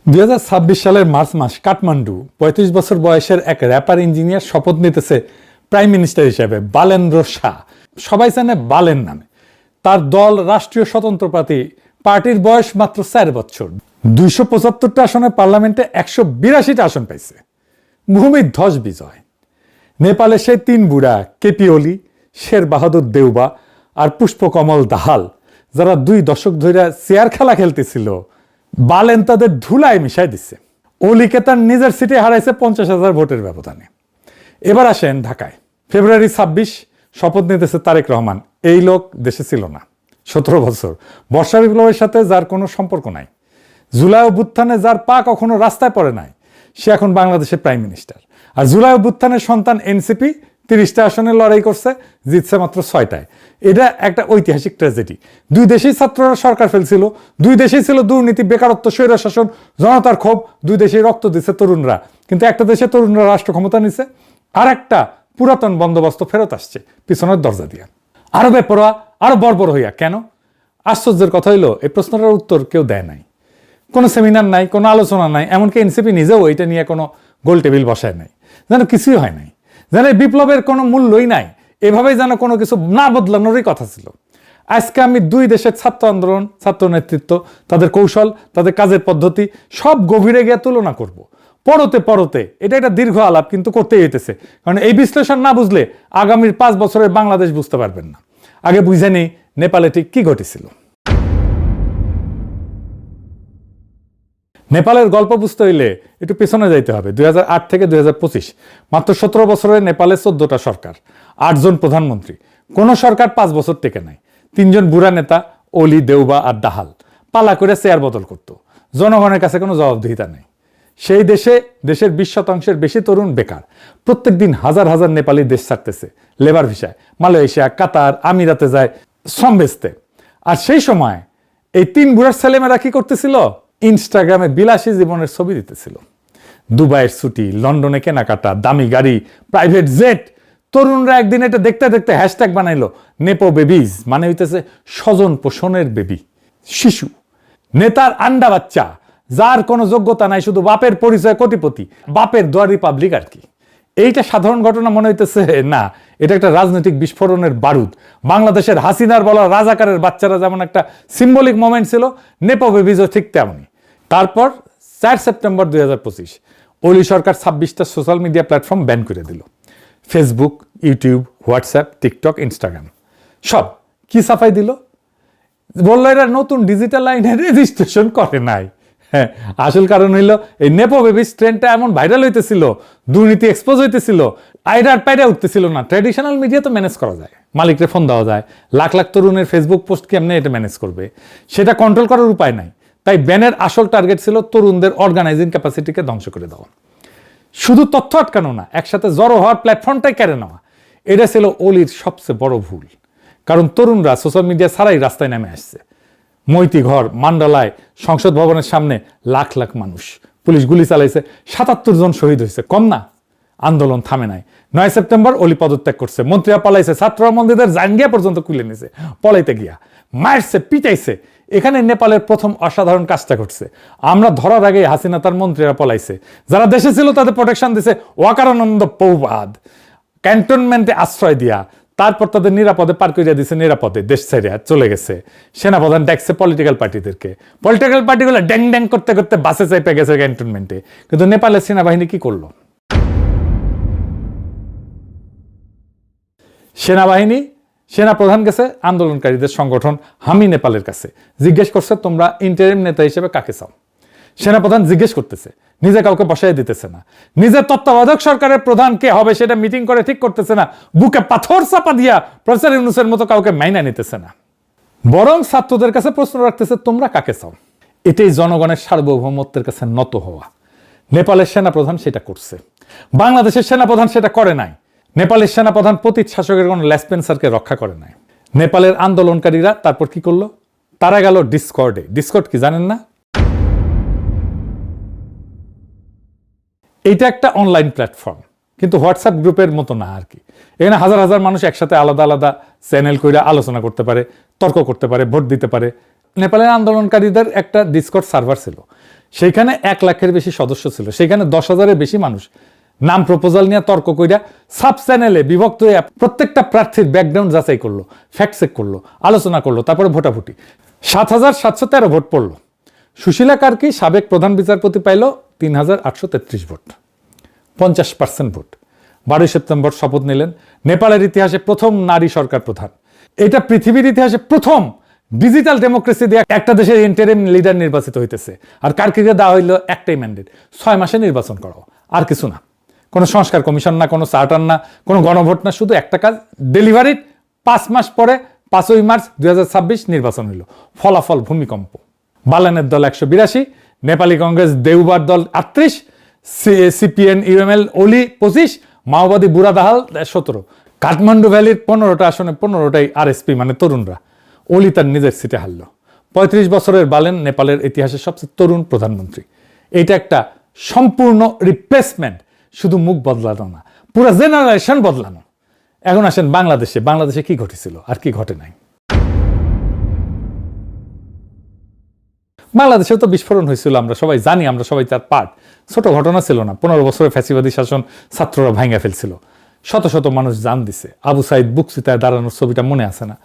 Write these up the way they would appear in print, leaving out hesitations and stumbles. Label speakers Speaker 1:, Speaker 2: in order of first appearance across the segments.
Speaker 1: সালের মার্চ মাস কাঠমান্ডু ৩৫ বছর বয়সের এক র্যাপার ইঞ্জিনিয়ার শপথ নিতেছে প্রাইম মিনিস্টার হিসেবে। বালেন্দ্র শাহ, সবাই জানে বালেন নামে। তার দল রাষ্ট্রীয় স্বতন্ত্র পার্টির বয়স মাত্র ৪ বছর। ২৭৫টা আসনে পার্লামেন্টে ১৮২টা আসন পাইছে। ভূমিধ্বস বিজয়। নেপালে সেই ৩ বুড়া কেপি ওলি, শের বাহাদুর দেউবা আর পুষ্পকমল দাহাল, যারা ২ দশক ধরে চেয়ার খেলা খেলতেছিল, বালেন তাদের ধুলায় মিশাই দিচ্ছে। ওলিকে তার নিজের সিটে হারাইছে ৫০,০০০ ভোটের ব্যবধানে। এবার আসেন ঢাকায়। ফেব্রুয়ারি ২৬ শপথ নিতেছে তারেক রহমান। এই লোক দেশে ছিল না ১৭ বছর। বর্ষা বিপ্লবের সাথে যার কোনো সম্পর্ক নাই, জুলাই অভ্যুত্থানে যার পা কখনো রাস্তায় পড়ে নাই, সে এখন বাংলাদেশের প্রাইম মিনিস্টার। আর জুলাই অভ্যুত্থানের সন্তান এনসিপি ৩০টা আসনে লড়াই করছে, জিতছে মাত্র ৬টায়। এটা একটা ঐতিহাসিক ট্র্যাজেডি। ২ দেশেই ছাত্ররা সরকার ফেলছিল, ২ দেশেই ছিল দুর্নীতি, বেকারত্ব, স্বৈরশাসন, জনতার ক্ষোভ। ২ দেশেই রক্ত দিচ্ছে তরুণরা। কিন্তু একটা দেশে তরুণরা রাষ্ট্র ক্ষমতা নিছে, আর একটা পুরাতন বন্দোবস্ত ফেরত আসছে পিছনের দরজা দিয়ে। আরো বেপরোয়া, আরো বর্বর হইয়া। কেন? আশ্চর্যের কথা হইলো এই প্রশ্নটার উত্তর কেউ দেয় নাই। কোনো সেমিনার নাই, কোনো আলোচনা নাই, এমনকি এনসিপি নিজেও এটা নিয়ে কোনো গোল টেবিল বসায় নাই, যেন কিছুই হয় নাই, যেন বিপ্লবের কোনো মূল্যই নাই। এভাবেই যেন কোনো কিছু না বদলানোরই কথা ছিল। আজকে আমি 2 দেশের ছাত্র আন্দোলন, ছাত্র নেতৃত্ব, তাদের কৌশল, তাদের কাজের পদ্ধতি সব গভীরে গিয়ে তুলনা করব। পরতে এটা একটা দীর্ঘ আলাপ, কিন্তু করতেই হইতেছে। কারণ এই বিশ্লেষণ না বুঝলে আগামীর 5 বছরের বাংলাদেশ বুঝতে পারবেন না। আগে বুঝে নেই নেপালে ঠিক কি ঘটেছিল। নেপালের গল্প বুঝতে হইলে একটু পেছনে যাইতে হবে। ২০০৮ থেকে ২০২৫, মাত্র ১৭ বছরে নেপালে 14টা সরকার, 8 জন প্রধানমন্ত্রী। কোন সরকার 5 বছর টেকে নাই। 3 জন বুড়া নেতা, ওলি, দেউবা আর দাহাল, পালা করে চেয়ার বদল করত। জনগণের কাছে কোনো জবাবদিহিতা নেই। সেই দেশের 20% বেশি তরুণ বেকার। প্রত্যেক দিন হাজার হাজার নেপালি দেশ ছাড়তেছে লেবার ভিসায়, মালয়েশিয়া, কাতার, আমিরাতে যায় শ্রম বেচতে। আর সেই সময় এই 3 বুড়ার ছেলেমেয়েরা কি করতেছিল? ইনস্টাগ্রামে বিলাসী জীবনের ছবি দিতেছিল। দুবাইয়ের ছুটি, লন্ডনে কেনাকাটা, দামি গাড়ি, প্রাইভেট জেট। তরুণরা একদিন এটা দেখতে দেখতে হ্যাশট্যাগ বানাইলো নেপো বেবিজ, মানে হইতেছে স্বজন পোষণের বেবি, শিশু। নেতার আন্ডা বাচ্চা, যার কোনো যোগ্যতা নাই, শুধু বাপের পরিচয় কোটিপতি, বাপের দোয়ারি পাবলিক আর কি। এইটা সাধারণ ঘটনা মনে হইতেছে না, এটা একটা রাজনৈতিক বিস্ফোরণের বারুদ। বাংলাদেশের হাসিনার বলা রাজাকারের বাচ্চারা যেমন একটা সিম্বলিক মোমেন্ট ছিল, নেপো বেবিজও ঠিক তেমনই। তারপর 4 সেপ্টেম্বর 2025 ওলি সরকার 26টা সোশ্যাল মিডিয়া প্ল্যাটফর্ম ব্যান করে দিল। Facebook, YouTube, WhatsApp, TikTok, Instagram সব কি সাফাই দিল? বললো এরা নতুন ডিজিটাল লাইনে রেজিস্ট্রেশন করে নাই। হ্যাঁ, আসল কারণ হইল এই নেপো বেবিস ট্রেন্ডটা এমন ভাইরাল হইতেছিল, দুর্নীতি এক্সপোজ হইতেছিল, আইডার পাইডা উঠতেছিল না। ট্র্যাডিশনাল মিডিয়া তো ম্যানেজ করা যায়, মালিকরে ফোন দেওয়া যায়। লাখ লাখ তরুণের ফেসবুক পোস্ট কেমনে এটা ম্যানেজ করবে? সেটা কন্ট্রোল করার উপায় নাই। তাই ব্যানের আসল টার্গেট ছিল তরুণদের অর্গানাইজিং ক্যাপাসিটিকে ধ্বংস করে দেওয়া। শুধু তথ্য আটকানো না, একসাথে জড়ো হওয়ার প্ল্যাটফর্মটাই কেড়ে নেওয়া। এটা ছিল ওলির সবচেয়ে বড় ভুল। কারণ তরুণরা সোশ্যাল মিডিয়া ছাড়াই রাস্তায় নেমে আসছে। মৈতীঘর, মান্ডালায়, সংসদ ভবনের সামনে লাখ লাখ মানুষ, পুলিশ গুলি চালাইছে, ৭৭ জন শহীদ হয়েছে, কম না? আন্দোলন থামে নাই। 9 সেপ্টেম্বর ওলি পদত্যাগ করছে, মন্ত্রীরা পলাইছে, ছাত্ররা মন্দিরের জাঙ্গিয়া পর্যন্ত খুলে নিছে পলাইতে গিয়া, মারছে, পিটাইছে। এখানে নেপালের প্রথম অসাধারণ কাজটা ঘটছে। আমরা ধরার আগে হাসিনা তার মন্ত্রীরা পলাইছে, যারা দেশে ছিল তাদের প্রোটেকশন দিছে ওয়াকারানন্দ পৌবাদ, ক্যান্টনমেন্টে আশ্রয় দিয়া। তারপর তাদের নিরাপদে পার করিয়া দিছে, নিরাপদে দেশ ছেড়ে চলে গেছে। সেনাপ্রধান ডাকছে পলিটিক্যাল পার্টিদেরকে, পলিটিক্যাল পার্টিগুলো ড্যাং ড্যাং করতে করতে বাসে চাইপে গেছে ক্যান্টনমেন্টে। কিন্তু নেপালের সেনাবাহিনী কি করলো? সেনাপ্রধান গেছে আন্দোলনকারীদের সংগঠন হামি নেপালের কাছে, জিজ্ঞেস করছে তোমরা ইন্টারিম নেতা হিসেবে কাকে চাও? সেনাপ্রধান জিজ্ঞেস করতেছে, নিজে কাউকে বসাই দিতেছে না। নিজের তত্ত্বাবধায়ক সরকারের প্রধান কে হবে সেটা মিটিং করে ঠিক করতেছে না। বুকে পাথর চাপা দিয়া প্রফেসর ইউনূসের মতো কাউকে মাইনা নিতেছে না। বরং ছাত্রদের কাছে প্রশ্ন রাখতেছে তোমরা কাকে চাও? এটাই জনগণের সার্বভৌমত্বের কাছে নত হওয়া। নেপালের সেনাপ্রধান সেটা করছে, বাংলাদেশের সেনাপ্রধান সেটা করে নাই। নেপালের সেনাপ্রধান পতিত শাসকের কোন লেসপেন্সারকে রক্ষা করে নাই। নেপালের আন্দোলনকারীরা তারপর কি করলো? তারা গেল ডিসকর্ডে। ডিসকর্ড কি জানেন না? এইটা একটা অনলাইন প্ল্যাটফর্ম, কিন্তু হোয়াটসঅ্যাপ গ্রুপের মতো না আর কি। এখানে হাজার হাজার মানুষ একসাথে আলাদা আলাদা চ্যানেল করে আলোচনা করতে পারে, তর্ক করতে পারে, ভোট দিতে পারে। নেপালের আন্দোলনকারীদের একটা ডিসকর্ড সার্ভার ছিল, সেইখানে 1 লাখের বেশি সদস্য ছিল, সেখানে 10,000-এর বেশি মানুষ নাম প্রপোজাল নিয়ে তর্ক কইরা সাব চ্যানেলে বিভক্ত হয়ে প্রত্যেকটা প্রার্থীর ব্যাকগ্রাউন্ড যাচাই করলো, ফ্যাক্ট চেক করলো, আলোচনা করলো, তারপরে ভোটাভুটি। 7,713 ভোট পড়লো। সুশীলা কার্কি সাবেক প্রধান বিচারপতি পাইল 3,833 ভোট, 50% ভোট। 12 সেপ্টেম্বর শপথ নিলেন। নেপালের ইতিহাসে প্রথম নারী সরকার প্রধান। এটা পৃথিবীর ইতিহাসে প্রথম ডিজিটাল ডেমোক্রেসি দিয়ে একটা দেশের ইন্টারিম লিডার নির্বাচিত হইতেছে। আর কার্কিকে দেওয়া হইল একটাই ম্যান্ডেট, 6 মাসে নির্বাচন করাও, আর কিছু না। কোনো সংস্কার কমিশন না, কোনো চার্টার না, কোনো গণভোট না, শুধু একটা কাজ, ডেলিভারির 5 মাস পরে 5ই মার্চ 2026 নির্বাচন হইল। ফলাফল ভূমিকম্প। বালেনের দল 182, নেপালি কংগ্রেস দেউবার দল 38, সিপিএন ইউএমএল ওলি 25, মাওবাদী বুড়াদাহাল 17। কাঠমান্ডু ভ্যালির 15টা আসনে 15টাই আরএসপি মানে তরুণরা। ওলি তার নিজের সিটে হারল। 35 বছরের বালেন নেপালের ইতিহাসের সবচেয়ে তরুণ প্রধানমন্ত্রী। এটা একটা সম্পূর্ণ রিপ্লেসমেন্ট, শুধু মুখ বদলানো না, পুরো জেনারেশন বদলানো। এখন আসেন বাংলাদেশে। বাংলাদেশে কি ঘটেছিল আর কি ঘটে নাই? বাংলাদেশেও তো বিস্ফোরণ হয়েছিল, আমরা সবাই জানি, আমরা সবাই তার পার্ট। ছোট ঘটনা ছিল না। 15 বছরের ফ্যাসিবাদী শাসন ছাত্ররা ভাঙা ফেলছিল, শত শত মানুষ জান দিছে। আবু সাইদ বুকসিতায় দাঁড়ানোর ছবিটা মনে আছে না?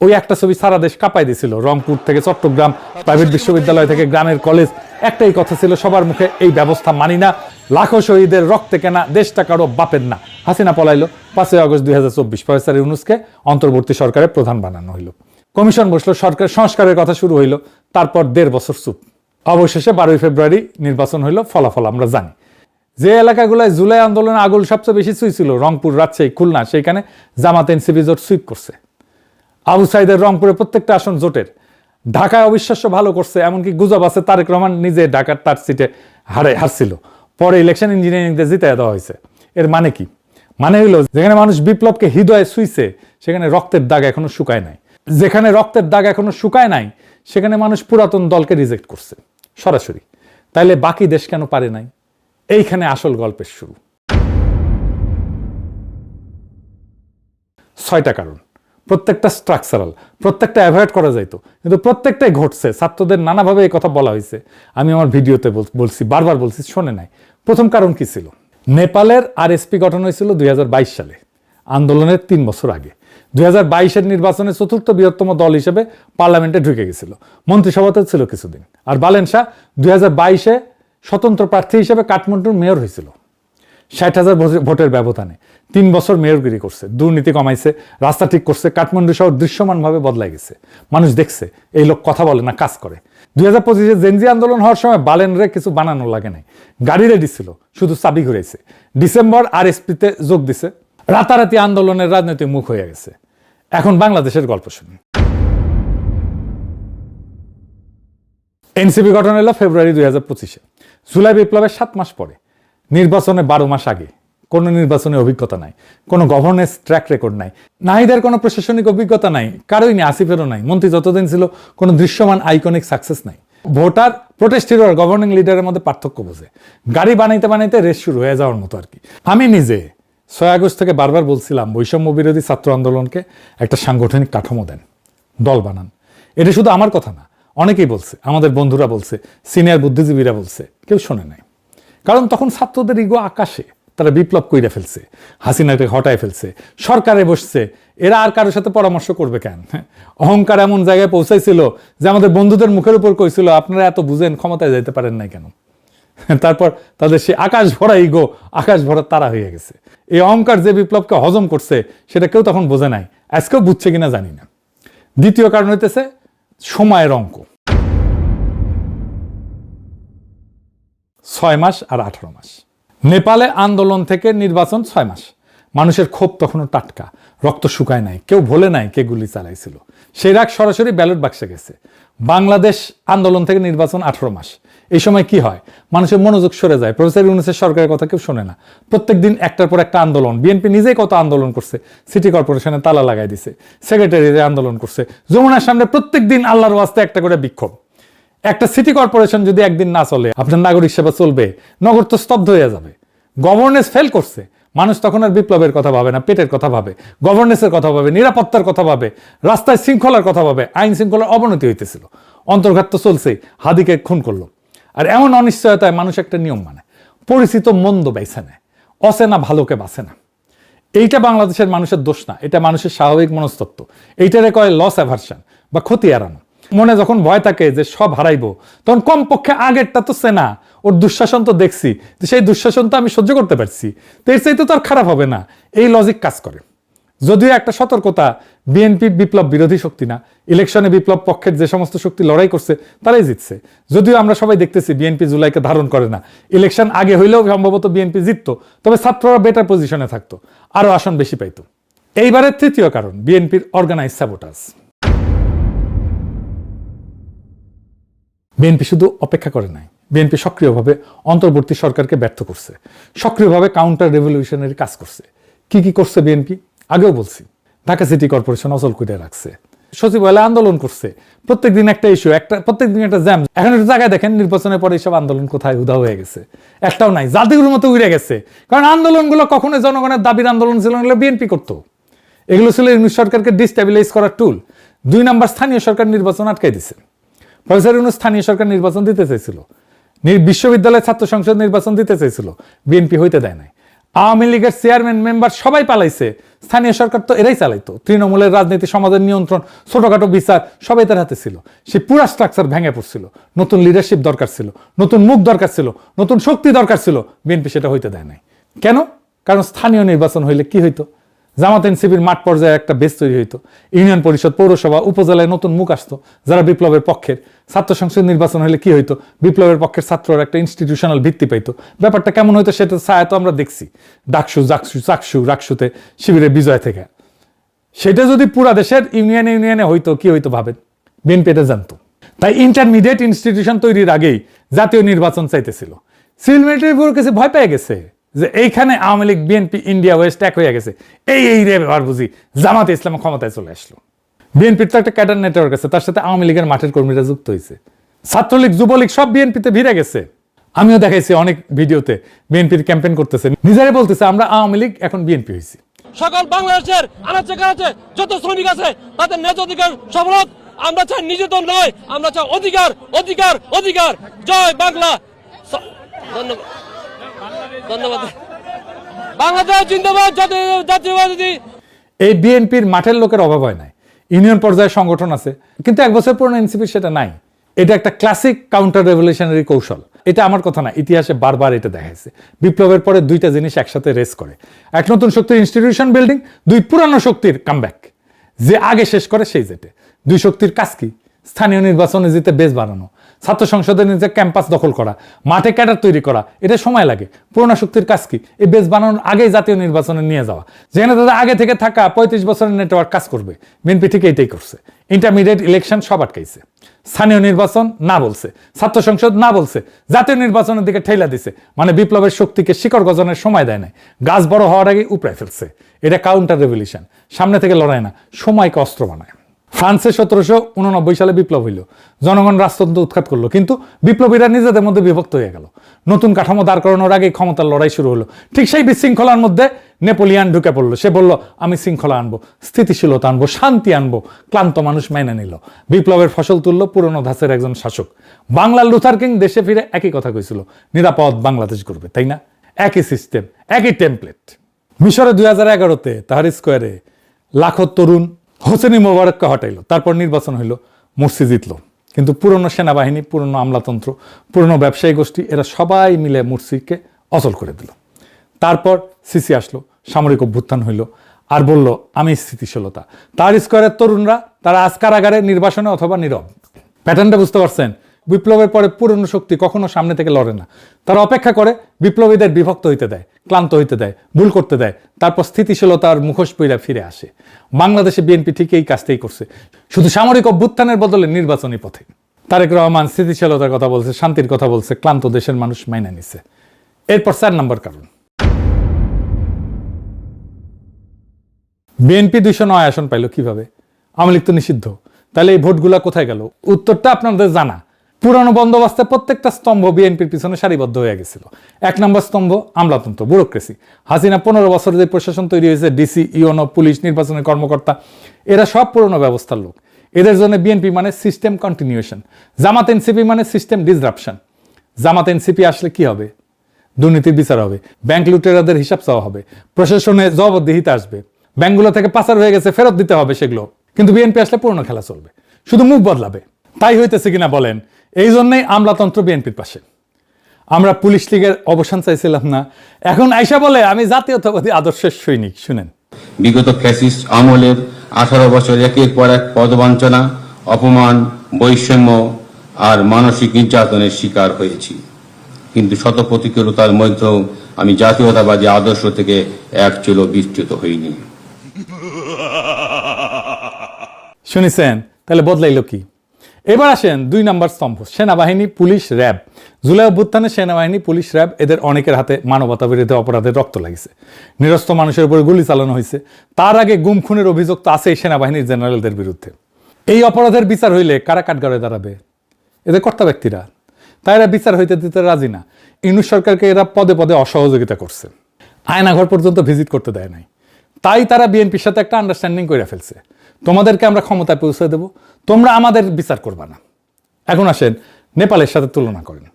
Speaker 1: ওই একটা ছবি সারা দেশ কাঁপাই দিছিল। রংপুর থেকে চট্টগ্রাম, প্রাইভেট বিশ্ববিদ্যালয় থেকে গ্রামের কলেজ, একটাই কথা ছিল সবার মুখে, এই ব্যবস্থা মানি না, লাখো শহীদের রক্তে কেনা দেশটা কারো বাপের না। হাসিনা পলাইলো। 5 আগস্ট 2024 প্রফেসর ইউনূসকে অন্তর্বর্তী সরকারের প্রধান বানানো হইল। কমিশন বসলো, সরকার সংস্কারের কথা শুরু হইল। তারপর 1.5 বছর চুপ। অবশেষে 12 ফেব্রুয়ারি নির্বাচন হইল। ফলাফল আমরা জানি। যে এলাকাগুলোয় জুলাই আন্দোলনে আগুন সবচেয়ে বেশি ছুঁইছিল, রংপুর, রাজশাহী, খুলনা, সেইখানে জামাত এনসিপি জোট সুইপ করছে। আবু সাইদের রংপুরে প্রত্যেকটা আসন জোটের। ঢাকায় অবিশ্বাস্য ভালো করছে, এমনকি গুজব আছে তারেক রহমান নিজে ঢাকার তার সিটে হারছিল। পরে ইলেকশন ইঞ্জিনিয়ারিং দিয়ে জিতাইয়া দেওয়া হয়েছে। এর মানে কি? মানে হইলো, যেখানে মানুষ বিপ্লবকে হৃদয়ে ছুঁইছে, সেখানে রক্তের দাগ এখনো শুকায় নাই। যেখানে রক্তের দাগ এখনো শুকায় নাই, সেখানে মানুষ পুরাতন দলকে রিজেক্ট করছে সরাসরি। তাইলে বাকি দেশ কেন পারে নাই? এইখানে আসল গল্পের শুরু। 6টা কারণ, প্রত্যেকটা স্ট্রাকচারাল, প্রত্যেকটা অ্যাভয়েড করা যাইতো, কিন্তু প্রত্যেকটাই ঘটছে। ছাত্রদের নানাভাবে এই কথা বলা হয়েছে, আমি আমার ভিডিওতে বলছি, বারবার বলছি, শোনে নাই। প্রথম কারণ কি ছিল? নেপালের আরএসপি গঠন হয়েছিল 2022 সালে, আন্দোলনের 3 বছর আগে। 2022-এর নির্বাচনে 4র্থ বৃহত্তম দল হিসেবে পার্লামেন্টে ঢুকে গেছিল, মন্ত্রিসভাতে ছিল কিছুদিন। আর বালেন শাহ 2022-এ স্বতন্ত্র প্রার্থী হিসেবে কাঠমান্ডুর মেয়র হয়েছিল 60,000 ভোটের ব্যবধানে। 3 বছর মেয়রগিরি করছে, দুর্নীতি কমাইছে, রাস্তা ঠিক করছে। কাঠমান্ডু শহর দৃশ্যমানভাবে বদলাই গেছে। মানুষ দেখছে এই লোক কথা বলে না, কাজ করে। 2025-এ জেনজি আন্দোলন হওয়ার সময় বালেনরে কিছু বানানো লাগে নাই, গাড়ি রেডি ছিল, শুধু চাবি ঘুরাইছে। ডিসেম্বর আরএসপিতে যোগ দিছে, রাতারাতি আন্দোলনের রাজনৈতিক মুখ হয়ে গেছে। এখন বাংলাদেশের গল্প শুনি। এনসিপি গঠন হলো ফেব্রুয়ারি 2025-এ, জুলাই বিপ্লবের 7 মাস পরে। নির্বাচনে 12 মাস আগে। কোনো নির্বাচনে অভিজ্ঞতা নাই, কোনো গভর্নেন্স ট্র্যাক রেকর্ড নাই, নাহিদের কোনো প্রশাসনিক অভিজ্ঞতা নাই, কারোই নেই, আসিফেরও নাই। মন্ত্রী যতদিন ছিল কোনো দৃশ্যমান আইকনিক সাকসেস নাই। ভোটার, প্রোটেস্ট হিরো আর গভর্নিং লিডারের মধ্যে পার্থক্য বোঝে। গাড়ি বানাইতে বানাইতে রেস শুরু হয়ে যাওয়ার মতো আর কি। আমি নিজে 6 আগস্ট থেকে বারবার বলছিলাম, বৈষম্য বিরোধী ছাত্র আন্দোলনকে একটা সাংগঠনিক কাঠামো দেন, দল বানান। এটা শুধু আমার কথা না, অনেকেই বলছে, আমাদের বন্ধুরা বলছে, সিনিয়র বুদ্ধিজীবীরা বলছে, কেউ শোনে নাই। কারণ তখন ছাত্রদের ইগো আকাশে, তারা বিপ্লব কইরা ফেলছে, হাসিনাকে হটায় ফেলছে, সরকারে বসছে। এরা আর কারোর সাথে পরামর্শ করবে কেন? অহংকার এমন জায়গায় পৌঁছাইছিল যে আমাদের বন্ধুদের মুখের উপর কইছিল, আপনারা এত বুঝেন, ক্ষমতায় যাইতে পারেন নাই কেন? তারপর তাদের সে আকাশ ভরা ইগো, আকাশ ভরা তারা হয়ে গেছে। এই অহংকার যে বিপ্লবকে হজম করছে, সেটা কেউ তখন বোঝে নাই, আজকেও বুঝছে কিনা জানি না। দ্বিতীয় কারণ হইতেছে সময়ের অঙ্ক। 6 মাস আর 18 মাস। নেপালে আন্দোলন থেকে নির্বাচন 6 মাস। মানুষের ক্ষোভ তখনও টাটকা, রক্ত শুকায় নাই, কেউ ভোলে নাই কে গুলি চালাইছিল। সেই রাগ সরাসরি ব্যালট বাক্সে গেছে। বাংলাদেশ আন্দোলন থেকে নির্বাচন 18 মাস। এই সময় কি হয়? মানুষের মনোযোগ সরে যায়, প্রফেসর ইউনূসের সরকারের কথা কেউ শোনে না। প্রত্যেকদিন একটার পর একটা আন্দোলন। বিএনপি নিজেই কত আন্দোলন করছে, সিটি কর্পোরেশনে তালা লাগাই দিছে, সেক্রেটারিতে আন্দোলন করছে, যমুনার সামনে প্রত্যেক দিন আল্লাহর ওয়াস্তে একটা করে বিক্ষোভ। একটা সিটি কর্পোরেশন যদি একদিন না চলে, আপনার নাগরিক সেবা চলবে? নগর তো স্তব্ধ হয়ে যাবে। গভর্নেন্স ফেল করছে। মানুষ তখন আর বিপ্লবের কথা ভাবে না, পেটের কথা ভাবে, গভর্নেন্সের কথা ভাবে, নিরাপত্তার কথা ভাবে, রাস্তায় শৃঙ্খলার কথা ভাবে। আইন শৃঙ্খলার অবনতি হইতেছিল, অন্তর্ঘাত তো চলছেই, হাদিকে খুন করলো। আর এমন অনিশ্চয়তায় মানুষ একটা নিয়ম মানে, পরিচিত মন্দ বেছে নেয়, অচেনা ভালোকে বাঁচে না। এইটা বাংলাদেশের মানুষের দোষ না, এটা মানুষের স্বাভাবিক মনস্তত্ত্ব। এইটারে কয় লস অ্যাভারশন বা ক্ষতি এড়ানো। মনে যখন ভয় থাকে যে সব হারাইবো, তখন কমপক্ষে আগেরটা তো চেনা, ওর দুঃশাসন তো দেখছি, সেই দুঃশাসন তো আমি সহ্য করতে পারছি, তো এর চাইতে তো আর খারাপ হবে না, এই লজিক কাজ করে। যদিও একটা সতর্কতা, বিএনপি বিপ্লব বিরোধী শক্তি না, ইলেকশনে বিপ্লব পক্ষের যে সমস্ত শক্তি লড়াই করছে তারাই জিতছে। যদিও আমরা সবাই দেখতেছি বিএনপি জুলাইকে ধারণ করে না, ইলেকশন আগে হইলেও সম্ভবত বিএনপি জিততো, তবে ছাত্ররা বেটার পজিশনে থাকতো, আরো আসন বেশি পাইতো। এইবারের তৃতীয় কারণ, বিএনপির অর্গানাইজ স্যাবোটাজ। বিএনপি শুধু অপেক্ষা করে নাই, বিএনপি সক্রিয়ভাবে অন্তর্বর্তী সরকারকে ব্যর্থ করছে, সক্রিয়ভাবে কাউন্টার রেভলিউশনারি কাজ করছে। কি কি করছে বিএনপি? আগেও বলছি, ঢাকা সিটি কর্পোরেশন অচল করে রাখছে, সচিবালয় আন্দোলন করছে, প্রত্যেকদিন একটা ইস্যু, প্রত্যেকদিন একটা জ্যাম। এখন একটা জায়গায় দেখেন নির্বাচনের পরে এইসব আন্দোলন কোথায় উদা হয়ে গেছে, একটাও নাই, জাতিগুলোর মতো উড়ে গেছে। কারণ আন্দোলনগুলো কখনোই জনগণের দাবির আন্দোলন ছিল না, বিএনপি করতো। এগুলো ছিল ইউনিট সরকারকে ডিস্টেবিলাইজ করার টুল। 2 নাম্বার, স্থানীয় সরকার নির্বাচন আটকাই দিছে। প্রফেসর ইউনূস স্থানীয় সরকার নির্বাচন দিতে চাইছিল, বিশ্ববিদ্যালয় ছাত্র সংসদ নির্বাচন দিতে চাইছিল, বিএনপি হইতে দেয় নাই। আওয়ামী লীগের চেয়ারম্যান মেম্বার সবাই পালাইছে, স্থানীয় সরকার তো এরাই চালাইতো। তৃণমূলের রাজনীতি, সমাজের নিয়ন্ত্রণ, ছোটখাটো বিচার সবাই তার হাতে ছিল। সেই পুরা স্ট্রাকচার ভেঙে পড়ছিল। নতুন লিডারশিপ দরকার ছিল, নতুন মুখ দরকার ছিল, নতুন শক্তি দরকার ছিল, বিএনপি সেটা হইতে দেয় নাই। কেন? কারণ স্থানীয় নির্বাচন হইলে কি হইতো? জামাত এনসিপির মাঠ পর্যায়ে একটা বেস তৈরি হইতো, ইউনিয়ন পরিষদ, পৌরসভা, উপজেলায় নতুন মুখ আসতো যারা বিপ্লবের পক্ষের। ছাত্র সংসদ নির্বাচন হলে কি হইতো? বিপ্লবের পক্ষের ছাত্ররা একটা ইনস্টিটিউশনাল ভিত্তি পাইতো। ব্যাপারটা কেমন হইতো সেটা ছায়া তো আমরা দেখছি, ডাকসু, রাকসুতে শিবিরের বিজয় থেকে। সেটা যদি পুরা দেশের ইউনিয়নে হইতো, কি হইতো ভাবেন? বিএনপি এটা জানতো। তাই ইন্টারমিডিয়েট ইনস্টিটিউশন তৈরির আগেই জাতীয় নির্বাচন চাইতেছিল। সিভিল মিলিটারি ব্যুরো কাছে ভয় পেয়ে গেছে যে এইখানে Awami League, BNP, India West এক হয়ে গেছে, এই রে ব্যাপার বুঝি জামাতে ইসলাম ক্ষমতায় চলে আসলো। বিএনপির তো একটা ক্যাডার নেটওয়ার্ক আছে, তার সাথে আওয়ামী লীগের মাঠের কর্মীরা যুক্ত হয়েছে। ছাত্রলীগ, যুবলীগ সব বিএনপিতে ভিড়ে গেছে। আমিও দেখাইছি অনেক ভিডিওতে, বিএনপির ক্যাম্পেইন করতেছে, নিজেরাই বলতেছে আমরা আওয়ামী লীগ, এখন বিএনপি হয়েছি।
Speaker 2: সকল বাংলাদেশের আনাচে কানাচে যত শ্রমিক আছে তাদের ন্যায্য অধিকার সফল হোক। আমরা চাই নিজেদের নয়, আমরা চাই অধিকার, অধিকার, অধিকার। জয় বাংলা। ধন্যবাদ, ধন্যবাদ। বাংলাদেশ জিন্দাবাদ, জাতীয়বাদী।
Speaker 1: এই বিএনপির মাঠের লোকের অভাব হয় নাই, ইউনিয়ন পর্যায়ে সংগঠন আছে, কিন্তু 1 বছর পুরনো এনসিপির সেটা নাই। এটা একটা ক্লাসিক কাউন্টার রেভলিউশনারি কৌশল। এটা আমার কথা না, ইতিহাসে বারবার এটা দেখাইছে। বিপ্লবের পরে 2টা জিনিস একসাথে রেস করে, এক নতুন শক্তির ইনস্টিটিউশন বিল্ডিং, 2 পুরানো শক্তির কামব্যাক। যে আগে শেষ করে সেই জেটে। 2 শক্তির কাজ কি? স্থানীয় নির্বাচনে জিতে বেস বানানো, ছাত্র সংসদের নিজে ক্যাম্পাস দখল করা, মাঠে ক্যাডার তৈরি করা, এটা সময় লাগে। পুরোনো শক্তির কাজ কি? এই বেস বানানোর আগেই জাতীয় নির্বাচনে নিয়ে যাওয়া, যেখানে তাদের আগে থেকে থাকা 35 বছরের নেটওয়ার্ক কাজ করবে। বিএনপি ঠিক এইটাই করছে। ইন্টারমিডিয়েট ইলেকশন সব আটকাইছে, স্থানীয় নির্বাচন না বলছে, ছাত্র সংসদ না বলছে, জাতীয় নির্বাচনের দিকে ঠেলা দিছে। মানে বিপ্লবের শক্তিকে শিকড় গজনের সময় দেয় নাই, গাছ বড় হওয়ার আগে উপড়ায় ফেলছে। এটা কাউন্টার রেভলিউশন, সামনে থেকে লড়াই না, সময়কে অস্ত্র বানায়। ফ্রান্সে 1789 সালে বিপ্লব হইল, জনগণ রাজতন্ত্র উৎখাত করলো, কিন্তু বিপ্লবীরা নিজেদের মধ্যে বিভক্ত হয়ে গেল। নতুন কাঠামো দাঁড় করানোর আগে ক্ষমতার লড়াই শুরু হলো। ঠিক সেই বিশৃঙ্খলার মধ্যে নেপোলিয়ান ঢুকে পড়লো। সে বলল আমি শৃঙ্খলা আনবো, স্থিতিশীলতা আনবো, শান্তি আনবো। ক্লান্ত মানুষ মেনে নিল, বিপ্লবের ফসল তুললো পুরনো ধাঁচের একজন শাসক। বাংলার লুথার কিং দেশে ফিরে একই কথা কইছিল, নিরাপদ বাংলাদেশ করবে, তাই না? একই সিস্টেম, একই টেমপ্লেট। মিশরে 2011-তে তাহরির স্কোয়ারে লাখো তরুণ হোসেনি মোবারককে হটাইলো, তারপর নির্বাচন হইল, মুরসি জিতলো। কিন্তু পুরনো সেনাবাহিনী, পুরনো আমলাতন্ত্র, পুরনো ব্যবসায়ী গোষ্ঠী, এরা সবাই মিলে মুরসিকে অচল করে দিল। তারপর সিসি আসলো, সামরিক অভ্যুত্থান হইল, আর বলল আমি স্থিতিশীলতা। তাহরির স্কোয়ারের তরুণরা তারা আজ কারাগারে, নির্বাসনে অথবা নীরব। প্যাটার্নটা বুঝতে পারছেন? বিপ্লবের পরে পুরনো শক্তি কখনো সামনে থেকে লড়ে না, তারা অপেক্ষা করে, বিপ্লবীদের বিভক্ত হইতে দেয়, ক্লান্ত হইতে দেয়, ভুল করতে দেয়, তারপর স্থিতিশীলতার মুখোশ পইরা ফিরে আসে। বাংলাদেশে বিএনপি ঠিক এই কাজটাই করছে, শুধু সামরিক অভ্যুত্থানের বদলে নির্বাচনী পথে। তারেক রহমান স্থিতিশীলতার কথা বলছে, শান্তির কথা বলছে, ক্লান্ত দেশের মানুষ মাইনা নিছে। এরপর 4 নম্বর কারণ, বিএনপি 209 আসন পাইল কিভাবে? আওয়ামী লীগ তো নিষিদ্ধ, তাহলে এই ভোটগুলা কোথায় গেল? উত্তরটা আপনাদের জানা। পুরানো বন্দোবস্তে প্রত্যেকটা স্তম্ভ বিএনপির পিছনে সারিবদ্ধ হয়ে গেছিল। 1 নম্বর স্তম্ভ আমলাতন্ত্র, ব্যুরোক্রেসি। হাসিনা 15 বছরে যে প্রশাসন তৈরি হয়েছে, ডিসি, ইউনো, পুলিশ, নির্বাচনের কর্মকর্তা, এরা সব পুরনো ব্যবস্থার লোক। এদের জন্য বিএনপি মানে সিস্টেম কন্টিনিউশন, জামাত এনসিপি মানে সিস্টেম ডিসরাপশন। জামাত এনসিপি আসলে কি হবে? দুর্নীতির বিচার হবে, ব্যাংক লুটেরাদের হিসাব চাওয়া হবে, প্রশাসনে জবাবদিহিতা আসবে, ব্যাংকগুলো থেকে পাচার হয়ে গেছে ফেরত দিতে হবে সেগুলো। কিন্তু বিএনপি আসলে পুরনো খেলা চলবে, শুধু মুখ বদলাবে। তাই হইতেছে কিনা বলেন? এই জন্যই আমলাতন্ত্র বিএনপির পাশে। আমরা পুলিশ লীগের অবসান চাইছিলাম না, এখন আইসা বলে আমি জাতীয়তাবাদী আদর্শের সৈনিক। শুনেন,
Speaker 3: বিগত ফ্যাসিস্ট আমলের 18 বছর একের পর এক পদবঞ্চনা, অপমান, বৈষম্য আর মানসিক নির্যাতনের শিকার হয়েছি, কিন্তু শত প্রতিকূলতার মধ্যেও আমি জাতীয়তাবাদী আদর্শ থেকে এক চুলো বিচ্যুত হইনি।
Speaker 1: শুনেছেন? তাহলে বদলাইল কি? এবার আসেন 2 নম্বর স্তম্ভ, সেনাবাহিনী, পুলিশ, র্যাব। জুলাই অভ্যুত্থানে সেনাবাহিনী, পুলিশ, র্যাব এদের অনেকের হাতে মানবতা বিরোধী অপরাধের রক্ত লাগিছে, নিরস্ত্র মানুষের উপরে গুলি চালানো হয়েছে। তার আগে গুম খুনের অভিযোগ তো আছে সেনাবাহিনীর জেনারেলদের বিরুদ্ধে। এই অপরাধের বিচার হইলে কারা কাঠগড়ায় দাঁড়াবে? এদের কর্তা ব্যক্তিরা। তাই এরা বিচার হইতে দিতে রাজি না। ইউনূস সরকারকে এরা পদে পদে অসহযোগিতা করছে, আয়নাঘর পর্যন্ত ভিজিট করতে দেয় নাই। তাই তারা বিএনপির সাথে একটা আন্ডারস্ট্যান্ডিং করে ফেলছে, তোমাদেরকে আমরা ক্ষমতায় পৌঁছে দেব, তোমরা আমাদের বিচার করবা না। এখন আসেন নেপালের সাথে তুলনা করেন।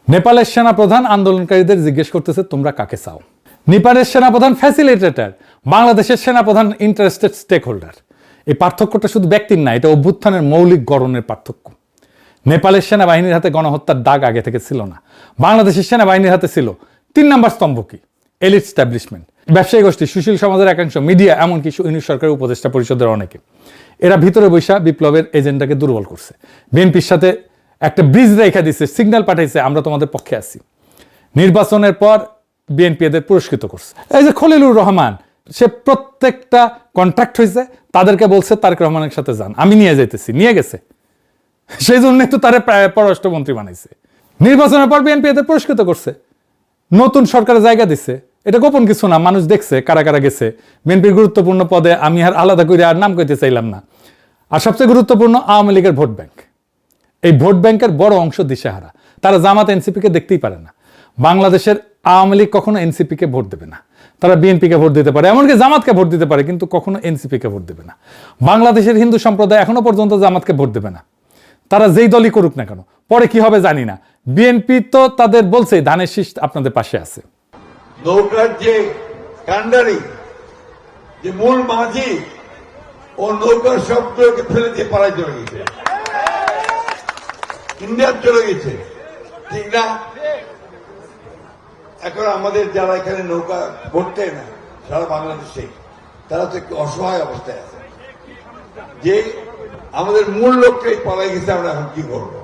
Speaker 1: নেপালের সেনাপ্রধান আন্দোলনকারীদের জিজ্ঞেস করতেছে তোমরা কাকে চাও। নেপালের সেনাপ্রধান ফ্যাসিলিটেটর, বাংলাদেশের সেনাপ্রধান ইন্টারেস্টেড স্টেক হোল্ডার। এই পার্থক্যটা শুধু ব্যক্তির না, এটা অভ্যুত্থানের মৌলিক গড়নের পার্থক্য। নেপালের সেনাবাহিনীর হাতে গণহত্যার দাগ আগে থেকে ছিল না, বাংলাদেশের সেনাবাহিনীর হাতে ছিল। 3 নম্বর স্তম্ভ কি? এলিট স্ট্যাবলিশমেন্ট, ব্যবসায়ী গোষ্ঠী, সুশীল সমাজের একাংশ, মিডিয়া, এমনকি ইউনূস সরকারের উপদেষ্টা পরিষদের অনেকে। এরা ভিতরে বৈশা বিপ্লবের এজেন্ডাকে দুর্বল করছে, বিএনপির সাথে একটা ব্রিজ রেখা দিচ্ছে, সিগন্যাল পাঠাইছে আমরা তোমাদের পক্ষে আছি। নির্বাচনের পর বিএনপি এদের পুরস্কৃত করছে। এই যে খলিলুর রহমান, সে প্রত্যেকটা কন্ট্রাক্ট হয়েছে, তাদেরকে বলছে তারেক রহমানের সাথে যান, আমি নিয়ে যাইতেছি, নিয়ে গেছে। সেই জন্য তো তারা পররাষ্ট্রমন্ত্রী বানাইছে। নির্বাচনের পর বিএনপি এদের পুরস্কৃত করছে, নতুন সরকারের জায়গা দিচ্ছে। এটা গোপন কিছু না, মানুষ দেখছে কারা কারা গেছে বিএনপির গুরুত্বপূর্ণ পদে। আমি আর আলাদা করে আর নাম কইতে চাইলাম না। আর সবচেয়ে গুরুত্বপূর্ণ আওয়ামী লীগের ভোট ব্যাংক। এই ভোট ব্যাংকের বড় অংশ দিশেহারা, তারা জামাত এনসিপিকে দেখতেই পারে না। বাংলাদেশের আওয়ামী লীগ কখনো এনসিপিকে ভোট দেবে না, তারা বিএনপিকে ভোট দিতে পারে, এমনকি জামাতকে ভোট দিতে পারে, কিন্তু কখনো এনসিপিকে ভোট দেবে না। বাংলাদেশের হিন্দু সম্প্রদায় এখনো পর্যন্ত জামাতকে ভোট দেবে না, তারা যেই দলই করুক না কেন। পরে কি হবে জানি না। বিএনপি তো তাদের বলছে ধানের শীষ আপনাদের পাশে আছে।
Speaker 4: নৌকার যে কান্ডারি, যে মূল মাঝি, ও নৌকার সবগুলোকে ফেলে দিয়ে পাড়ায় চলে গেছে, ইন্ডিয়ার চলে গেছে, ঠিক না? এখন আমাদের যারা এখানে নৌকা ভরতে না সারা বাংলাদেশে, তারা তো একটু অসহায় অবস্থায় আছে, যে আমাদের মূল লোকটাই পালাই গেছে, আমরা এখন কি করবো?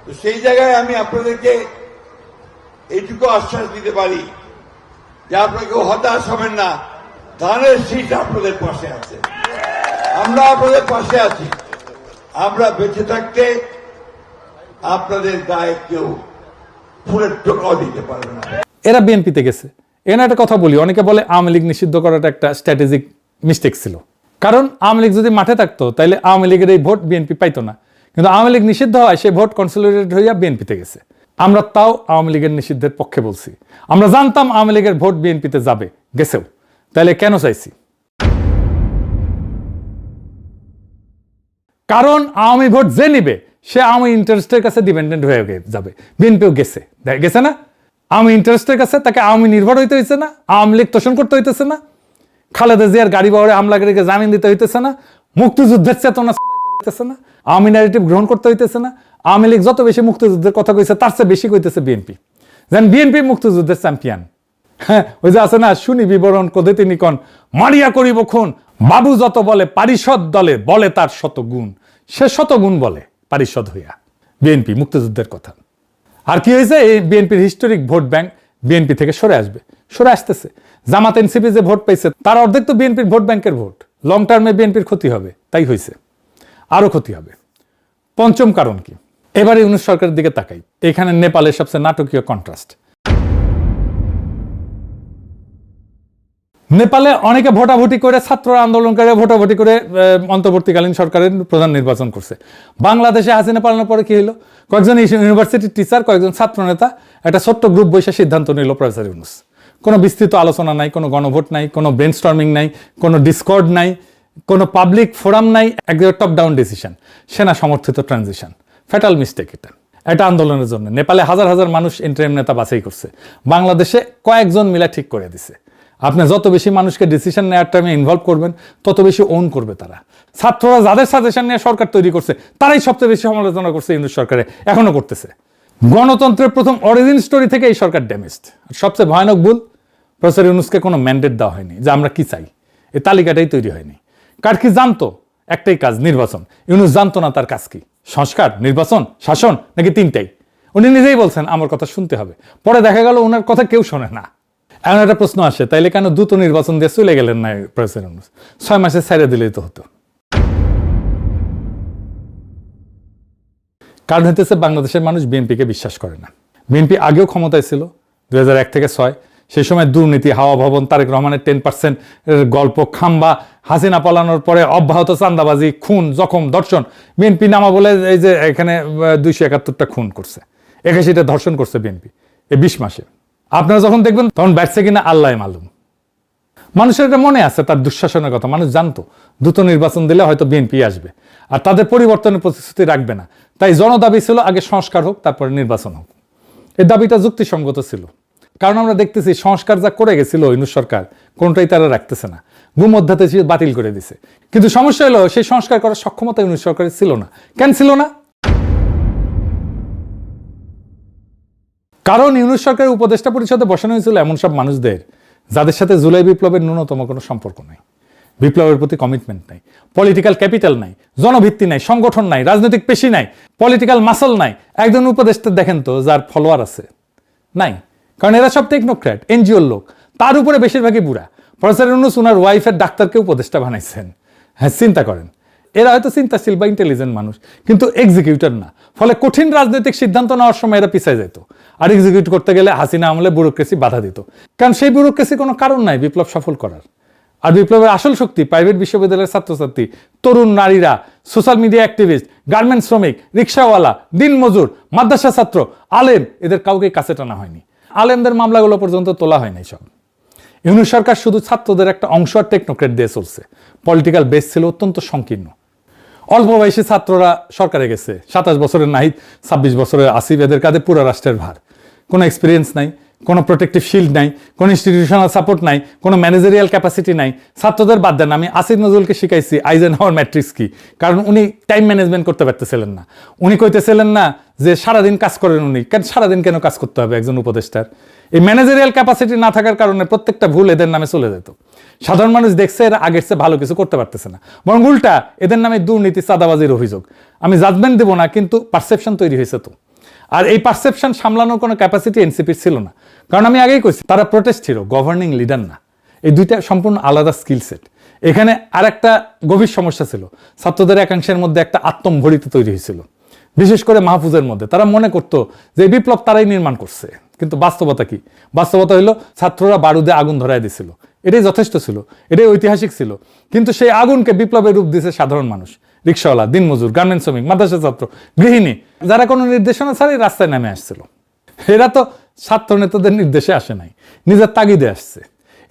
Speaker 4: তো সেই জায়গায় আমি আপনাদেরকে এইটুকু আশ্বাস দিতে পারি যে আপনাকে হতাশ হবেন না, ধানের শীষ আপনাদের পাশে আছে, আমরা আপনাদের পাশে আছি। আমরা বেঁচে থাকতে আপনাদের গায়ে কেউ ফুলের টোকাও দিতে পারবে না।
Speaker 1: এরা বিএনপিতে গেছে। এখানে একটা কথা বলি, অনেকে বলে আওয়ামী লীগ নিষিদ্ধ করাটা একটা স্ট্র্যাটেজিক মিস্টেক ছিল, কারণ আওয়ামী লীগ যদি মাঠে থাকতো তাহলে আওয়ামী লীগের এই ভোট বিএনপি পাইতো না। কিন্তু আওয়ামী লীগ নিষিদ্ধ হয়, সেই ভোট কনসলিডেটেড হইয়া বিএনপিতে গেছে। আমরা তাও আওয়ামী লীগের নিষিদ্ধের পক্ষে বলছি। আমরা জানতাম আওয়ামী লীগের ভোট বিএনপিতে যাবে, গেছেও, তাহলে কেন চাইছি? কারণ আওয়ামী ভোট যে নিবে সে আওয়ামী ইন্টারেস্টের কাছে ডিপেন্ডেন্ট হয়ে যাবে। বিএনপিও গেছে, গেছে না? আওয়ামী ইন্টারেস্টের কাছে তাকে আওয়ামী নির্ভর হইতে হইছে না, আওয়ামী লীগ তোষণ করতে হইতেছে না, খালেদা জিয়ার গাড়ি বহরে হামলাকারীকে জামিন দিতে হইতেছে না, মুক্তিযুদ্ধের চেতনা হইতেছে না, আওয়ামী ন্যারেটিভ গ্রহণ করতে হইতেছে না। আওয়ামী লীগ যত বেশি মুক্তিযুদ্ধের কথা কইছে তার চেয়ে বেশি কইতেছে বিএনপি, যেন বিএনপি মুক্তিযুদ্ধের চ্যাম্পিয়ন। হ্যাঁ, ওই যে আছে না, শুনি বিবরণ কোদে তিনি কন, মারিয়া করিব খুন, বাবু যত বলে পারিষদ দলে বলে তার শত গুণ, সে শত গুণ বলে পারিষদ হইয়া। বিএনপি মুক্তিযুদ্ধের কথা। আর কি হয়েছে? এই বিএনপির হিস্টোরিক ভোট ব্যাংক বিএনপি থেকে সরে আসবে, সরে আসতেছে। জামাত এনসিপি যে ভোট পাইছে তার অর্ধেক তো বিএনপির ভোট ব্যাংকের ভোট। লং টার্মে বিএনপির ক্ষতি হবে, তাই হয়েছে, আরো ক্ষতি হবে। পঞ্চম কারণ কি? এবারে ইউনূস সরকারের দিকে তাকাই। এখানে নেপালের সবচেয়ে নাটকীয় কন্ট্রাস্ট। নেপালে অনেকে ভোটাভুটি করে, ছাত্র আন্দোলনকারী ভোটাভুটি করে অন্তর্বর্তীকালীন সরকারের প্রধান নির্বাচন করছে। বাংলাদেশে হাসিনা পালানোর পরে কি হলো? কয়েকজন ইউনিভার্সিটির টিচার, কয়েকজন ছাত্র নেতা একটা ছোট্ট গ্রুপ বসে সিদ্ধান্ত নিল প্রফেসর ইউনূস। কোনো বিস্তৃত আলোচনা নাই, কোনো গণভোট নাই, কোনো ব্রেনস্টর্মিং নাই, কোনো ডিসকর্ড নাই, কোনো পাবলিক ফোরাম নাই, একদম টপ ডাউন ডিসিশন, সেনা সমর্থিত ট্রানজিশন। ফ্যাটাল মিস্টেক এটা। এটা আন্দোলনের জন্য নেপালে হাজার হাজার মানুষ ইন্টারিম নেতা বাছাই করছে, বাংলাদেশে কয়েকজন মিলা ঠিক করে দিছে। আপনি যত বেশি মানুষকে ডিসিশন নেওয়ার টাইমে ইনভলভ করবেন তত বেশি ওন করবে তারা। ছাত্ররা যাদের সাজেশন নিয়ে সরকার তৈরি করছে তারাই সবচেয়ে বেশি সমালোচনা করছে ইউনূস সরকারে, এখনো করতেছে। গণতন্ত্রের প্রথম অরিজিন স্টোরি থেকে এই সরকার ড্যামেজড। সবচেয়ে ভয়ানক ভুল, প্রফেসর ইউনূসকে কোনো ম্যান্ডেট দেওয়া হয়নি যে আমরা কি চাই, এই তালিকাটাই তৈরি হয়নি। কার কি জানতো? একটাই কাজ, নির্বাচন। ইউনূস জানতো না তার কাজ কি, সংস্কার, নির্বাচন, শাসন, নাকি তিনটাই। উনি নিজেই বলছেন আমার কথা শুনতে হবে, পরে দেখা গেল ওনার কথা কেউ শোনে না। এমন একটা প্রশ্ন আসে, তাইলে কেন দ্রুত নির্বাচন দিয়ে চলে গেলেন না প্রফেসর ইউনূস? 6 মাসে ছেড়ে দিলেই তো হতো। কারণ হইতেছে বাংলাদেশের মানুষ বিএনপিকে বিশ্বাস করে না। বিএনপি আগেও ক্ষমতায় ছিল 2001 থেকে 6, সেই সময় দুর্নীতি, হাওয়া ভবন, তারেক রহমানের 10% গল্প, খাম্বা, হাসিনা পালানোর পরে অব্যাহত চান্দাবাজি, খুন, জখম, ধর্ষণ। বিএনপি নামা বলে এই যে এখানে 271টা খুন করছে, 81টা ধর্ষণ করছে বিএনপি এই 20 মাসে। আপনারা যখন দেখবেন তখন ব্যাটছে কিনা আল্লাহ মালুম। মানুষের এটা মনে আছে তার দুঃশাসনের কথা, মানুষ জানতো দ্রুত নির্বাচন দিলে হয়তো বিএনপি আসবে আর তাদের পরিবর্তনের প্রতিশ্রুতি রাখবে না। তাই জনদাবি ছিল আগে সংস্কার হোক, তারপরে নির্বাচন হোক। এই দাবিটা যুক্তিসঙ্গত ছিল, কারণ আমরা দেখতেছি সংস্কার যা করে গেছিল ইউনূস সরকার, কোনটাই তারা রাখতেছে না, গুম অধ্যাদেশ বাতিল করে দিছে। কিন্তু সমস্যা হলো সেই সংস্কার করার সক্ষমতা ইউনূস সরকারের ছিল না। কেন ছিল না? কারণ ইউনূস সরকারের উপদেষ্টা পরিষদে বসানো হয়েছিল এমন সব মানুষদের যাদের সাথে জুলাই বিপ্লবের ন্যূনতম কোনো সম্পর্ক নাই, বিপ্লবের প্রতি কমিটমেন্ট নাই, পলিটিক্যাল ক্যাপিটাল নাই, জনভিত্তি নাই, সংগঠন নাই, রাজনৈতিক পেশি নাই, পলিটিক্যাল মাসল নাই। একজন উপদেষ্টা দেখেন তো যার ফলোয়ার আছে? নাই। কারণ এরা সব টেকনোক্র্যাট, এনজিওর লোক, তার উপরে বেশিরভাগই বুড়া। প্রফেসর ইউনূস ওনার ওয়াইফের ডাক্তারকে উপদেষ্টা বানাইছেন। হ্যাঁ, চিন্তা করেন, এরা হয়তো চিন্তাশীল বা ইন্টেলিজেন্ট মানুষ, কিন্তু এক্সিকিউটর না। ফলে কঠিন রাজনৈতিক সিদ্ধান্ত নেওয়ার সময় এরা পিছায় যেত, আর এক্সিকিউট করতে গেলে হাসিনা আমলে ব্যুরোক্রেসি বাধা দিত। কারণ সেই ব্যুরোক্রেসি কোনো কারণ নাই বিপ্লব সফল করার। আর বিপ্লবের আসল শক্তি প্রাইভেট বিশ্ববিদ্যালয়ের ছাত্রছাত্রী, তরুণ নারীরা, সোশ্যাল মিডিয়া অ্যাক্টিভিস্ট, গার্মেন্টস শ্রমিক, রিক্সাওয়ালা, দিনমজুর, মাদ্রাসা ছাত্র, আলেম, এদের কাউকে কাছে টানা হয়নি। আলেমদের মামলাগুলো পর্যন্ত তোলা হয়নি সব। ইউনূস সরকার শুধু ছাত্রদের একটা অংশ আর টেকনোক্রেট দিয়ে চলছে। পলিটিক্যাল বেস ছিল অত্যন্ত সংকীর্ণ। অল্প বয়সী ছাত্ররা সরকারে গেছে, 27 বছরের নাহিদ, 26 বছরের আসিফ, এদের কাঁধে পুরো রাষ্ট্রের ভার। কোনো এক্সপিরিয়েন্স নাই, কোনো প্রোটেক্টিভ শিল্ড নাই, কোনো ইনস্টিটিউশনাল সাপোর্ট নাই, কোনো ম্যানেজারিয়াল ক্যাপাসিটি নাই। ছাত্রদের বাদ দেন, আমি আসিফ নজরুলকে শিখাইছি আইজেনহাওয়ার ম্যাট্রিক্স কি, কারণ উনি টাইম ম্যানেজমেন্ট করতে পারতেছিলেন না। উনি কইতেছিলেন না যে সারাদিন কাজ করেন উনি, কেন সারাদিন কেন কাজ করতে হবে একজন উপদেষ্টার? এই ম্যানেজারিয়াল ক্যাপাসিটি না থাকার কারণে প্রত্যেকটা ভুল এদের নামে চলে যেত। সাধারণ মানুষ দেখছে এরা আগের চেয়ে ভালো কিছু করতে পারতেছে না, বরং উল্টা এদের নামে দুর্নীতি, চাঁদাবাজির অভিযোগ। আমি জাজমেন্ট দেবো না, কিন্তু পারসেপশন তৈরি হয়েছে তো। আর এই পারসেপশন সামলানোর কোনো ক্যাপাসিটি এনসিপির ছিল না, কারণ আমি আগেই কইছি তারা প্রোটেস্ট ছিল, গভর্নিং লিডার না। এই দুইটা সম্পূর্ণ আলাদা স্কিল সেট। এখানে আর একটা গভীর সমস্যা ছিল, ছাত্রদের একাংশের মধ্যে একটা আত্মম্ভরিত তৈরি হয়েছিল, বিশেষ করে মাহফুজের মধ্যে। তারা মনে করতো যে বিপ্লব তারাই নির্মাণ করছে, কিন্তু বাস্তবতা কি? বাস্তবতা হইলো ছাত্ররা বারুদে আগুন ধরায় দিছিল, এটাই যথেষ্ট ছিল, এটাই ঐতিহাসিক ছিল। কিন্তু সেই আগুনকে বিপ্লবের রূপ দিয়েছে সাধারণ মানুষ, রিক্সাওয়ালা, দিনমজুর, গার্মেন্টস শ্রমিক, মাদ্রাসা ছাত্র, গৃহিণী, যারা কোনো নির্দেশনা ছাড়াই রাস্তায় নেমে আসছিল। এরা তো ছাত্র নেতাদের নির্দেশে আসে নাই, নিজের তাগিদে আসছে।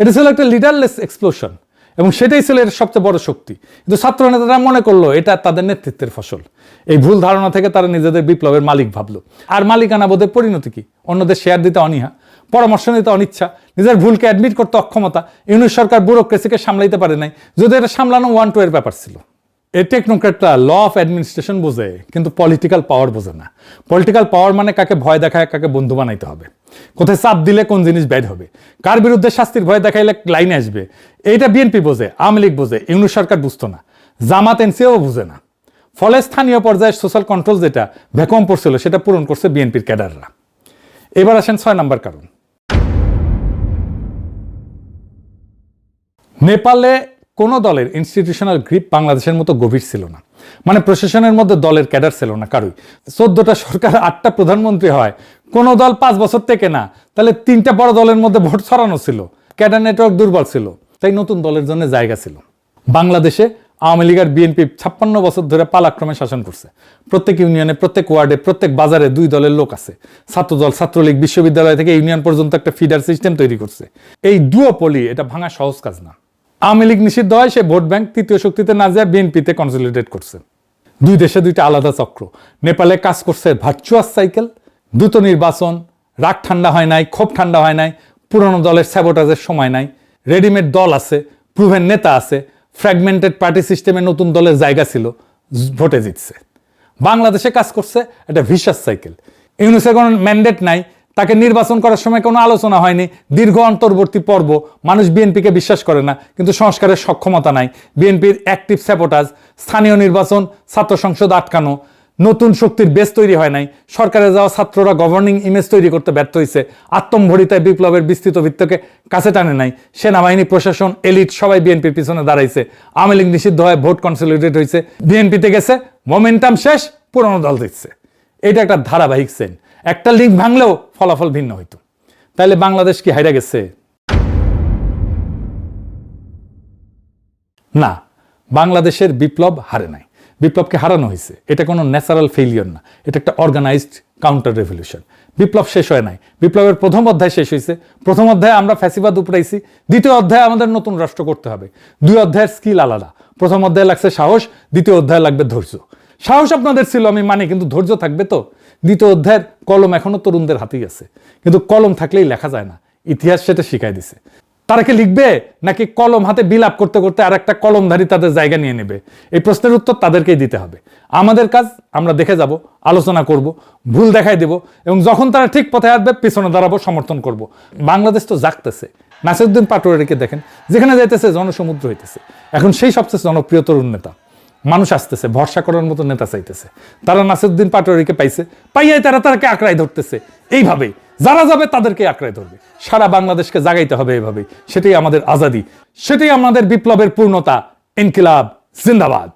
Speaker 1: এটা ছিল একটা লিডারলেস এক্সপ্লোশন, এবং সেটাই ছিল এর সবচেয়ে বড় শক্তি। কিন্তু ছাত্র নেতারা মনে করলো এটা তাদের নেতৃত্বের ফসল। এই ভুল ধারণা থেকে তারা নিজেদের বিপ্লবের মালিক ভাবলো। আর মালিকানা বোধের পরিণতি কি? অন্যদের শেয়ার দিতে অনীহা, পরামর্শ নিতে অনিচ্ছা, নিজের ভুলকে অ্যাডমিট করতে অক্ষমতা। ইউনূস সরকার ব্যুরোক্রেসিকে সামলাইতে পারে নাই, যদি এটা সামলানো 1-2 এর ব্যাপার ছিল। এই টেকনোক্রেটরা ল অফ অ্যাডমিনিস্ট্রেশন বোঝে, কিন্তু পলিটিক্যাল পাওয়ার বোঝে না। পলিটিক্যাল পাওয়ার মানে কাকে ভয় দেখায়, কাকে বন্ধু বানাইতে হবে, কোথায় চাপ দিলে কোন জিনিস ব্যাড হবে, কার বিরুদ্ধে শাস্তির ভয় দেখাইলে লাইনে আসবে। এইটা বিএনপি বোঝে, আওয়ামী লীগ বোঝে, ইউনূস সরকার বুঝতো না, জামাত এনসিও বুঝে না। ফলে স্থানীয় পর্যায়ে সোশ্যাল কন্ট্রোল যেটা ভ্যাকুয়াম পড়ছিল সেটা পূরণ করছে বিএনপির ক্যাডাররা। এবার আসেন 6 নম্বর কারণ। নেপালে কোনো দলের ইনস্টিটিউশনাল গ্রিপ বাংলাদেশের মতো গভীর ছিল না। মানে প্রশাসনের মধ্যে দলের ক্যাডার ছিল না কারোই। 14টা সরকার, 8টা প্রধানমন্ত্রী হয়, কোন দল 5 বছর থেকে না, তাহলে 3টা বড় দলের মধ্যে ভোট ছড়ানো ছিল, ক্যাডার নেটওয়ার্ক দুর্বল ছিল, তাই নতুন দলের জন্য জায়গা ছিল। বাংলাদেশে আওয়ামী লীগ আর বিএনপি 56 বছর ধরে পালাক্রমে শাসন করছে। প্রত্যেক ইউনিয়নে, প্রত্যেক ওয়ার্ডে, প্রত্যেক বাজারে 2 দলের লোক আছে। ছাত্রদল, ছাত্রলীগ, বিশ্ববিদ্যালয় থেকে ইউনিয়ন পর্যন্ত একটা ফিডার সিস্টেম তৈরি করছে। এই ডুওপলি এটা ভাঙা সহজ কাজ না। আওয়ামী লীগ নিষিদ্ধ হয়, সে ভোট ব্যাংক তৃতীয় শক্তিতে না যায় বিএনপিতে কনসলিডেট করছে। দুই দেশে দুইটা আলাদা চক্র। নেপালে কাজ করছে ভার্চুয়াস সাইকেল, দ্রুত নির্বাচন, রাগ ঠান্ডা হয় নাই, ক্ষোভ ঠান্ডা হয় নাই, পুরনো দলের স্যাবোটাজের সময় নাই, রেডিমেড দল আছে, প্রুভেন নেতা আছে, ফ্র্যাগমেন্টেড পার্টি সিস্টেমে নতুন দলের জায়গা ছিল, ভোটে জিতছে। বাংলাদেশে কাজ করছে একটা ভিশাস সাইকেল। ইউনুসের কোনো ম্যান্ডেট নাই, তাকে নির্বাচন করার সময় কোনো আলোচনা হয়নি, দীর্ঘ অন্তর্বর্তী পর্ব, মানুষ বিএনপিকে বিশ্বাস করে না, কিন্তু সংস্কারের সক্ষমতা নাই, বিএনপির অ্যাক্টিভ স্যাবোটাজ, স্থানীয় নির্বাচন, ছাত্র সংসদ আটকানো, নতুন শক্তির বেস তৈরি হয় নাই, সরকারে যাওয়া ছাত্ররা গভর্নিং ইমেজ তৈরি করতে ব্যর্থ হয়েছে, আত্মম্ভরিতায় বিপ্লবের বিস্তৃত ভিত্তকে কাছে টানে নাই, সেনাবাহিনী, প্রশাসন, এলিট সবাই বিএনপির পিছনে দাঁড়াইছে, আওয়ামী লীগ নিষিদ্ধ হয়, ভোট কনসলিডেট হয়েছে, বিএনপিতে গেছে, মোমেন্টাম শেষ, পুরনো দল দিচ্ছে। এটা একটা ধারাবাহিক সেন। একটা লিগ ভাঙলেও ফলাফল ভিন্ন হইতো। তাইলে বাংলাদেশ কি হাইরা গেছে? না, বাংলাদেশের বিপ্লব হারে নাই, বিপ্লবকে হারানো হয়েছে। এটা কোনো ন্যাচারাল ফেইলিয়র না, এটা একটা অর্গানাইজড কাউন্টার রেভলিউশন। বিপ্লব শেষ হয় নাই, বিপ্লবের প্রথম অধ্যায় শেষ হয়েছে। প্রথম অধ্যায়ে আমরা ফ্যাসিবাদ উপড়াইছি, দ্বিতীয় অধ্যায়ে আমাদের নতুন রাষ্ট্র করতে হবে। দুই অধ্যায়ের স্কিল আলাদা। প্রথম অধ্যায়ে লাগছে সাহস, দ্বিতীয় অধ্যায়ে লাগবে ধৈর্য। সাহস আপনাদের ছিল আমি মানি, কিন্তু ধৈর্য থাকবে তো। দ্বিতীয় অধ্যায়ের কলম এখনো তরুণদের হাতেই আছে, কিন্তু কলম থাকলেই লেখা যায় না, ইতিহাস সেটা শিখাই দিছে। তারা কি লিখবে, নাকি কলম হাতে বিলাপ করতে করতে আর একটা কলমধারী তাদের জায়গা নিয়ে নেবে? এই প্রশ্নের উত্তর তাদেরকেই দিতে হবে। আমাদের কাজ, আমরা দেখে যাব, আলোচনা করব, ভুল দেখাই দেব, এবং যখন তারা ঠিক পথে আসবে পিছনে দাঁড়াবো, সমর্থন করব। বাংলাদেশ তো জাগতেছে। নাসিরউদ্দিন পাটোয়ারিকে দেখেন, যেখানে যাইতেছে জনসমুদ্র হইতেছে। এখন সেই সবচেয়ে জনপ্রিয় তরুণ নেতা। মানুষ আসতেছে, ভরসা করার মতো নেতা চাইতেছে। তারা নাসিরউদ্দিন পাটোয়ারিকে পাইছে, পাইয়াই তারাকে আঁকড়ায় ধরতেছে। এইভাবেই যারা যাবে তাদেরকে আঁকড়ায় ধরবে। সারা বাংলাদেশকে জাগাইতে হবে এভাবেই। সেটাই আমাদের আজাদি, সেটাই আমাদের বিপ্লবের পূর্ণতা। ইনকিলাব জিন্দাবাদ।